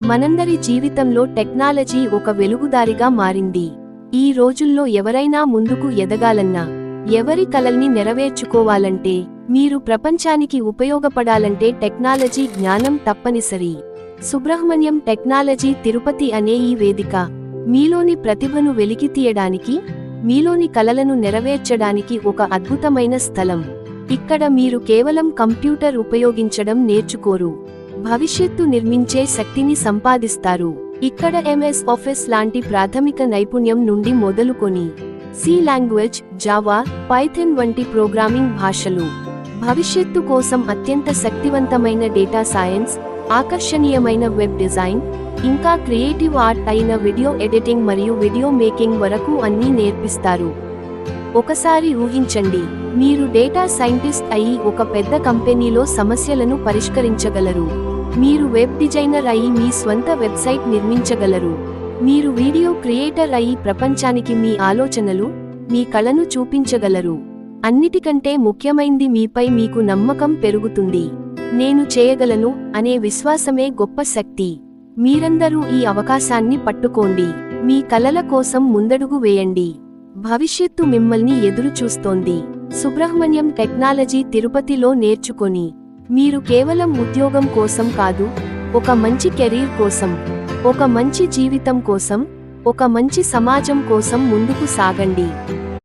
మనందరి జీవితంలో టెక్నాలజీ ఒక వెలుగుదారిగా మారింది. ఈ రోజుల్లో ఎవరైనా ముందుకు ఎదగాలన్నా, ఎవరి కలల్ని నెరవేర్చుకోవాలంటే, మీరు ప్రపంచానికి ఉపయోగపడాలంటే టెక్నాలజీ జ్ఞానం తప్పనిసరి. సుబ్రహ్మణ్యం టెక్నాలజీ తిరుపతి అనే ఈ వేదిక మీలోని ప్రతిభను వెలికితీయడానికి, మీలోని కలలను నెరవేర్చడానికి ఒక అద్భుతమైన స్థలం. ఇక్కడ మీరు కేవలం కంప్యూటర్ ఉపయోగించడం నేర్చుకోరు, భవిష్యత్తు నిర్మించే శక్తిని సంపాదిస్తారు. ఇక్కడ MS ఆఫీస్ లాంటి ప్రాథమిక నైపుణ్యం నుండి మొదలుకొని సి లాంగ్వేజ్, జావా, పైథాన్ వంటి ప్రోగ్రామింగ్ భాషలు, భవిష్యత్తు కోసం అత్యంత శక్తివంతమైన డేటా సైన్స్, ఆకర్షణీయమైన వెబ్ డిజైన్, ఇంకా క్రియేటివ్ ఆర్ట్ అయిన వీడియో ఎడిటింగ్ మరియు వీడియో మేకింగ్ వరకు అన్నీ నేర్పిస్తారు. ఒకసారి ఊహించండి, మీరు డేటా సైంటిస్ట్ అయి ఒక పెద్ద కంపెనీలో సమస్యలను పరిష్కరించగలరు. మీరు వెబ్ డిజైనర్ అయి మీ స్వంత వెబ్సైట్ నిర్మించగలరు. మీరు వీడియో క్రియేటర్ అయి ప్రపంచానికి మీ ఆలోచనలు, మీ కళను చూపించగలరు. అన్నిటికంటే ముఖ్యమైంది, మీపై మీకు నమ్మకం పెరుగుతుంది. నేను చేయగలను అనే విశ్వాసమే గొప్ప శక్తి. మీరందరూ ఈ అవకాశాన్ని పట్టుకోండి. మీ కలల కోసం ముందడుగు వేయండి. భవిష్యత్తు మిమ్మల్ని ఎదురు చూస్తోంది. సుబ్రహ్మణ్యం టెక్నాలజీ తిరుపతిలో నేర్చుకొని, మీరు కేవలం ఉద్యోగం కోసం కాదు, ఒక మంచి కెరీర్ కోసం, ఒక మంచి జీవితం కోసం, ఒక మంచి సమాజం కోసం ముందుకు సాగండి.